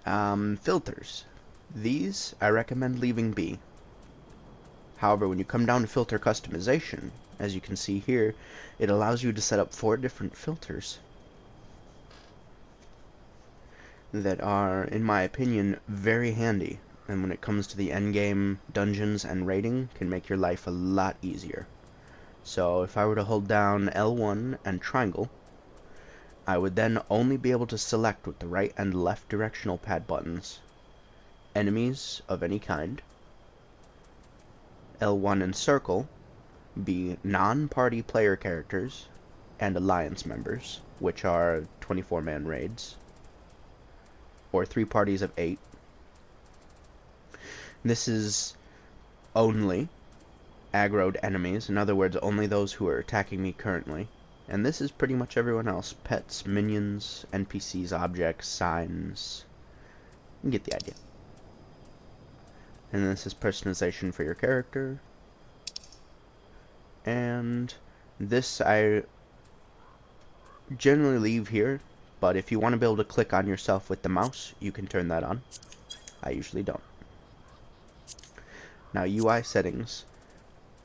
Filters. These I recommend leaving be. However, when you come down to filter customization, as you can see here, it allows you to set up 4 different filters that are, in my opinion, very handy, and when it comes to the endgame dungeons and raiding, can make your life a lot easier. So if I were to hold down L1 and triangle, I would then only be able to select with the right and left directional pad buttons enemies of any kind. L1 and circle be non-party player characters and alliance members, which are 24-man raids, or 3 parties of 8. This is only aggroed enemies, in other words, only those who are attacking me currently. And this is pretty much everyone else. Pets, minions, NPCs, objects, signs. You get the idea. And this is personalization for your character. And this I generally leave here, but if you want to be able to click on yourself with the mouse, you can turn that on. I usually don't. Now, UI settings.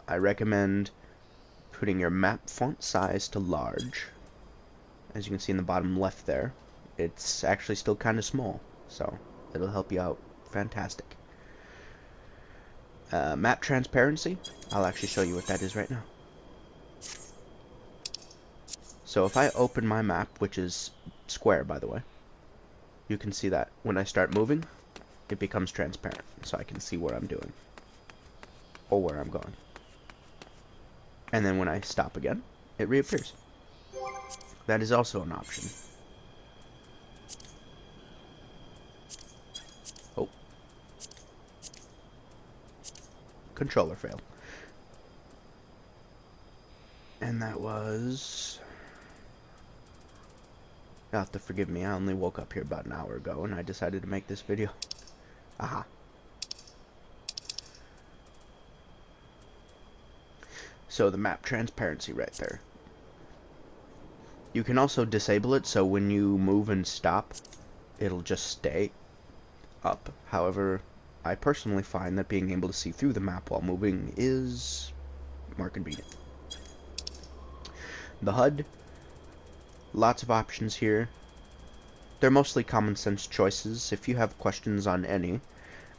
I recommend putting your map font size to large. As you can see in the bottom left there, it's actually still kind of small, so it'll help you out fantastic. Map transparency, I'll actually show you what that is right now. So if I open my map, which is square by the way, you can see that when I start moving, it becomes transparent, so I can see where I'm doing, or where I'm going. And then when I stop again, it reappears. That is also an option. Oh. Controller failed. And that was... You'll have to forgive me, I only woke up here about an hour ago and I decided to make this video. Aha. So the map transparency right there. You can also disable it so when you move and stop, it'll just stay up. However, I personally find that being able to see through the map while moving is more convenient. The HUD, lots of options here. They're mostly common sense choices. If you have questions on any,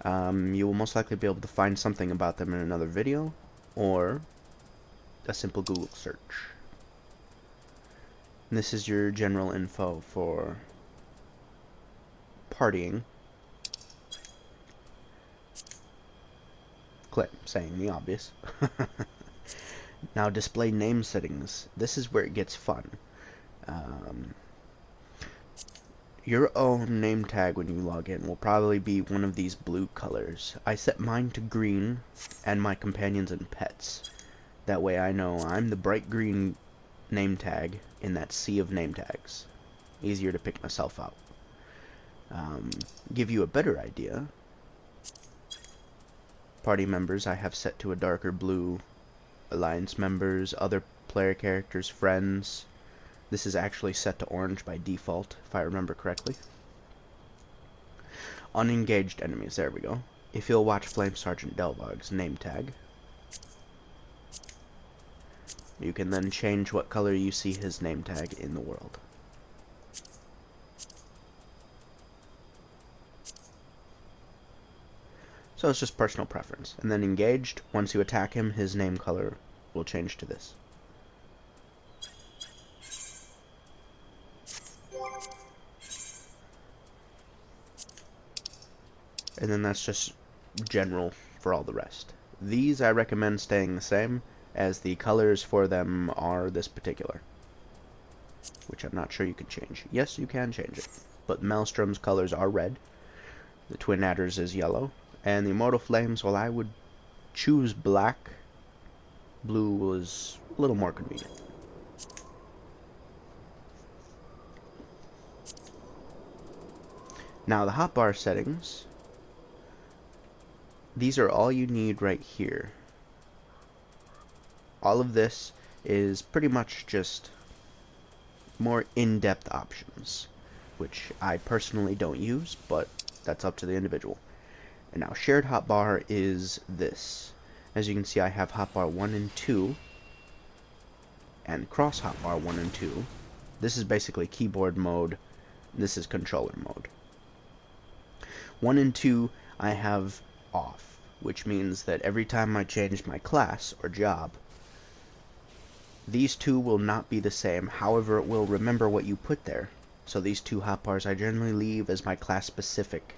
you will most likely be able to find something about them in another video, or a simple Google search. And this is your general info for partying. Click, saying the obvious. Now display name settings. This is where it gets fun. Your own name tag when you log in will probably be one of these blue colors. I set mine to green and my companions and pets. That way I know I'm the bright green name tag in that sea of name tags. Easier to pick myself out. Give you a better idea. Party members I have set to a darker blue. Alliance members, other player characters, friends. This is actually set to orange by default, if I remember correctly. Unengaged enemies, there we go. If you'll watch Flame Sergeant Delvog's name tag, you can then change what color you see his name tag in the world. So it's just personal preference. And then engaged, once you attack him, his name color will change to this. And then that's just general for all the rest. These I recommend staying the same, as the colors for them are this particular, which I'm not sure you can change. Yes, you can change it, but Maelstrom's colors are red, the Twin Adders is yellow, and the Immortal Flames, well, I would choose black. Blue was a little more convenient. Now the hotbar settings, these are all you need right here. All of this is pretty much just more in-depth options, which I personally don't use, but That's up to the individual. And now shared hotbar is this. As you can see, I have hotbar 1 and 2 and cross hotbar 1 and 2. This is basically keyboard mode. This is controller mode. 1 and 2 I have off, which means that every time I change my class or job, these two will not be the same. However, it will remember what you put there. So these two hotbars I generally leave as my class specific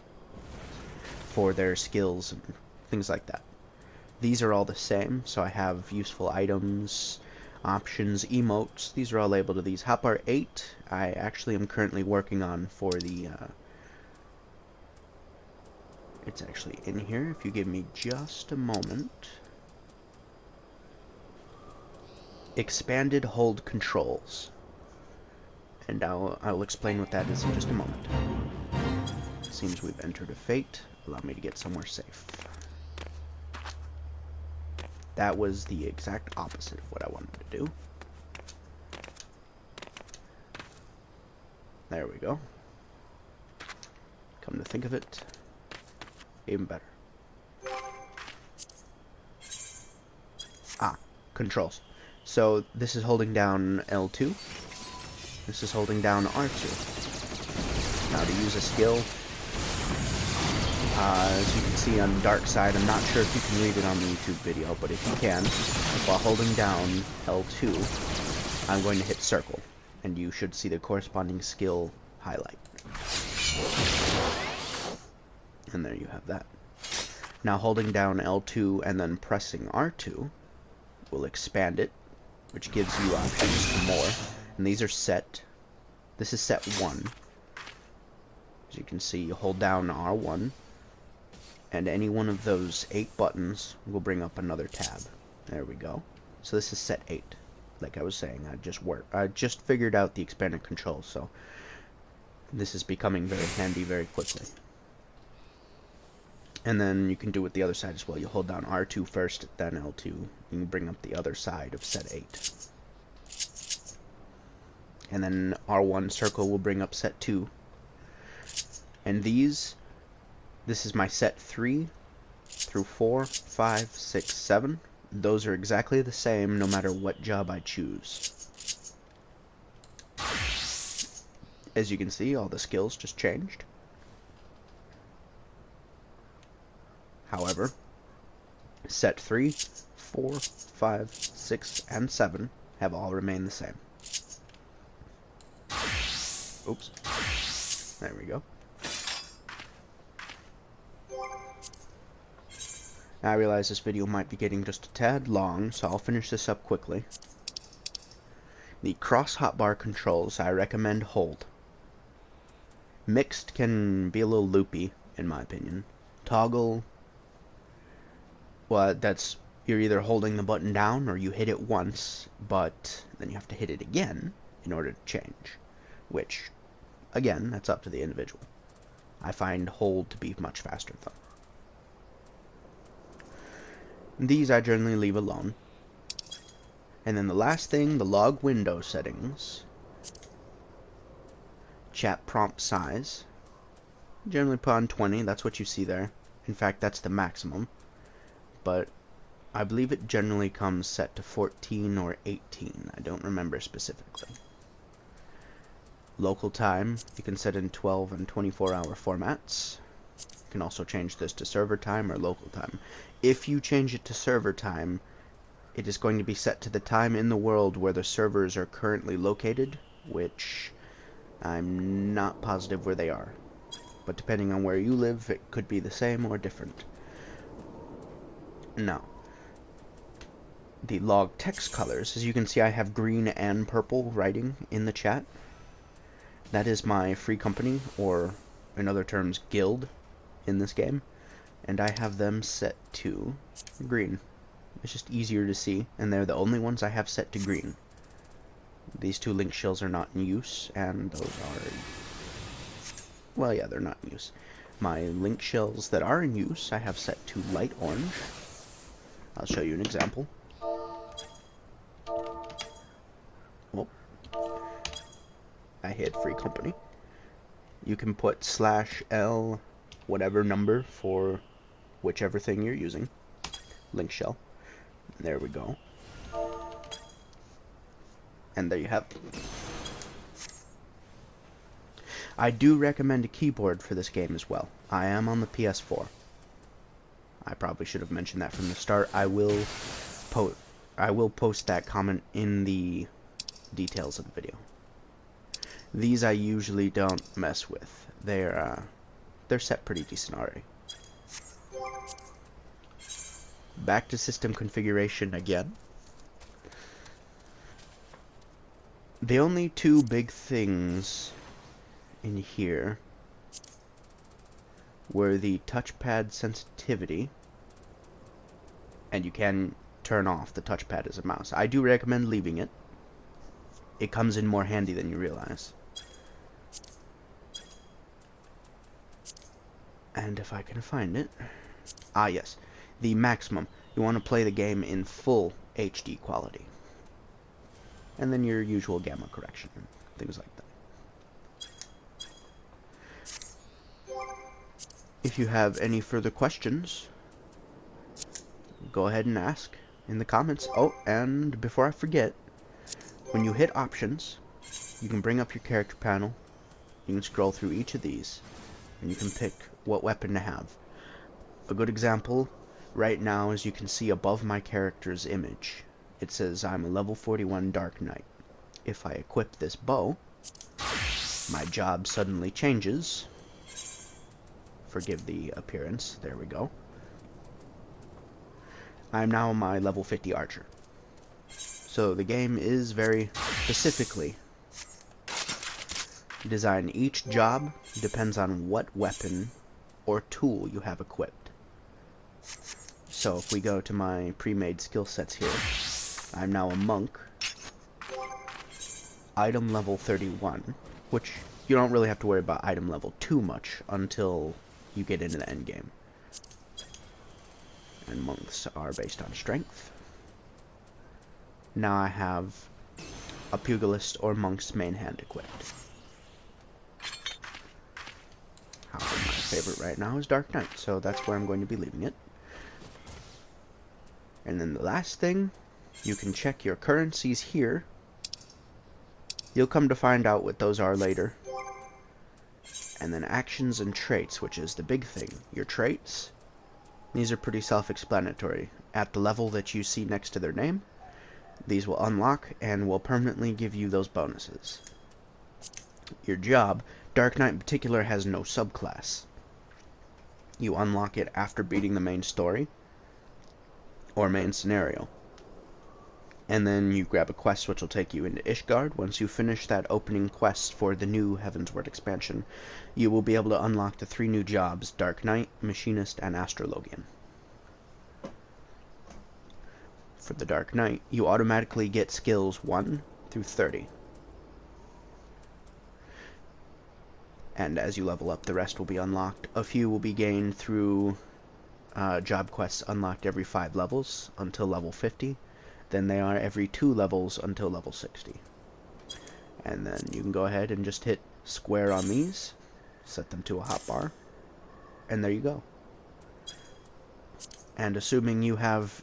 for their skills and things like that. These are all the same, so I have useful items, options, emotes. These are all labeled to these. Hotbar 8 I actually am currently working on for the it's actually in here. If you give me just a moment. Expanded hold controls. And I'll explain what that is in just a moment. Seems we've entered a fate. Allow me to get somewhere safe. That was the exact opposite of what I wanted to do. There we go. Come to think of it, even better. Controls. So this is holding down L2. This is holding down R2. Now to use a skill, as you can see on Dark Side, I'm not sure if you can read it on the YouTube video, but if you can, while holding down L2, I'm going to hit circle, and you should see the corresponding skill highlight. And there you have that. Now holding down L2 and then pressing R2 will expand it, which gives you options for more. And these are set. This is set 1. As you can see, you hold down R1, and any one of those 8 buttons will bring up another tab. There we go. So this is set 8. Like I was saying, I just figured out the expanded controls, so this is becoming very handy very quickly. And then you can do it the other side as well. You hold down R2 first, then L2. You can bring up the other side of set 8. And then R1 circle will bring up set 2. And this is my set 3 through 4, 5, 6, 7. Those are exactly the same no matter what job I choose. As you can see, all the skills just changed. However, set 3, 4, 5, 6, and 7 have all remained the same. Oops. There we go. I realize this video might be getting just a tad long, so I'll finish this up quickly. The cross hotbar controls I recommend hold. Mixed can be a little loopy, in my opinion. Toggle, well, you're either holding the button down or you hit it once, but then you have to hit it again in order to change. Which, again, that's up to the individual. I find hold to be much faster, though. These I generally leave alone. And then the last thing, the log window settings. Chat prompt size. Generally put on 20, that's what you see there. In fact, that's the maximum. But I believe it generally comes set to 14 or 18. I don't remember specifically. Local time, you can set in 12 and 24-hour formats. You can also change this to server time or local time. If you change it to server time, it is going to be set to the time in the world where the servers are currently located, which I'm not positive where they are. But depending on where you live, it could be the same or different. Now, the log text colors, as you can see, I have green and purple writing in the chat. That is my free company, or in other terms, guild, in this game. And I have them set to green. It's just easier to see, and they're the only ones I have set to green. These two link shells are not in use, and those are... well, yeah, they're not in use. My link shells that are in use, I have set to light orange. I'll show you an example. Oh. I hit free company. You can put /L whatever number for whichever thing you're using. Link shell. There we go. And there you have it. I do recommend a keyboard for this game as well. I am on the PS4. I probably should have mentioned that from the start. I will post that comment in the details of the video. These I usually don't mess with. They're set pretty decent already. Back to system configuration again. The only two big things in here were the touchpad sensitivity, and you can turn off the touchpad as a mouse. I do recommend leaving it. It comes in more handy than you realize. And if I can find it... Ah, yes. The maximum. You want to play the game in full HD quality. And then your usual gamma correction. Things like that. If you have any further questions, go ahead and ask in the comments. Oh, and before I forget, when you hit options, you can bring up your character panel. You can scroll through each of these, and you can pick what weapon to have. A good example right now, as you can see above my character's image, it says I'm a level 41 Dark Knight. If I equip this bow, my job suddenly changes. Forgive the appearance. There we go. I'm now my level 50 archer. So the game is very specifically designed. Each job depends on what weapon or tool you have equipped. So if we go to my pre-made skill sets here, I'm now a monk, item level 31, which you don't really have to worry about item level too much until you get into the end game. And monks are based on strength. Now I have a pugilist or monk's main hand equipped. However, my favorite right now is Dark Knight, so that's where I'm going to be leaving it. And then the last thing, you can check your currencies here. You'll come to find out what those are later. And then actions and traits, which is the big thing. Your traits, these are pretty self-explanatory. At the level that you see next to their name, these will unlock and will permanently give you those bonuses. Your job, Dark Knight in particular, has no subclass. You unlock it after beating the main story or main scenario. And then you grab a quest which will take you into Ishgard. Once you finish that opening quest for the new Heavensward expansion, you will be able to unlock the 3 new jobs, Dark Knight, Machinist, and Astrologian. For the Dark Knight, you automatically get skills 1 through 30. And as you level up, the rest will be unlocked. A few will be gained through job quests unlocked every 5 levels until level 50. Then they are every 2 levels until level 60. And then you can go ahead and just hit square on these, set them to a hotbar, and there you go. And assuming you have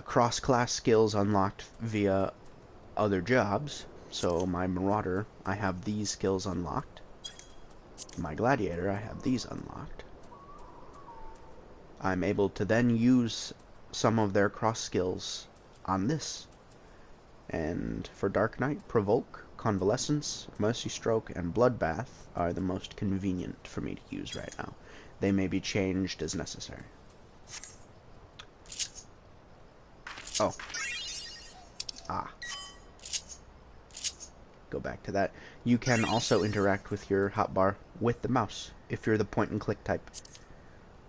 cross-class skills unlocked via other jobs, so my Marauder, I have these skills unlocked. My Gladiator, I have these unlocked. I'm able to then use some of their cross skills on this. And for Dark Knight, Provoke, Convalescence, Mercy Stroke, and Bloodbath are the most convenient for me to use right now. They may be changed as necessary. Oh. Go back to that. You can also interact with your hotbar with the mouse if you're the point and click type.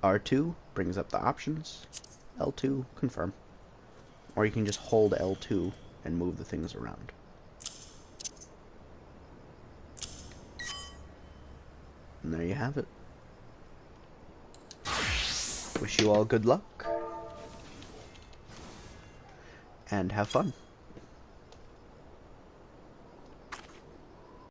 R2 brings up the options. L2, confirm. Or you can just hold L2 and move the things around. And there you have it. Wish you all good luck. And have fun.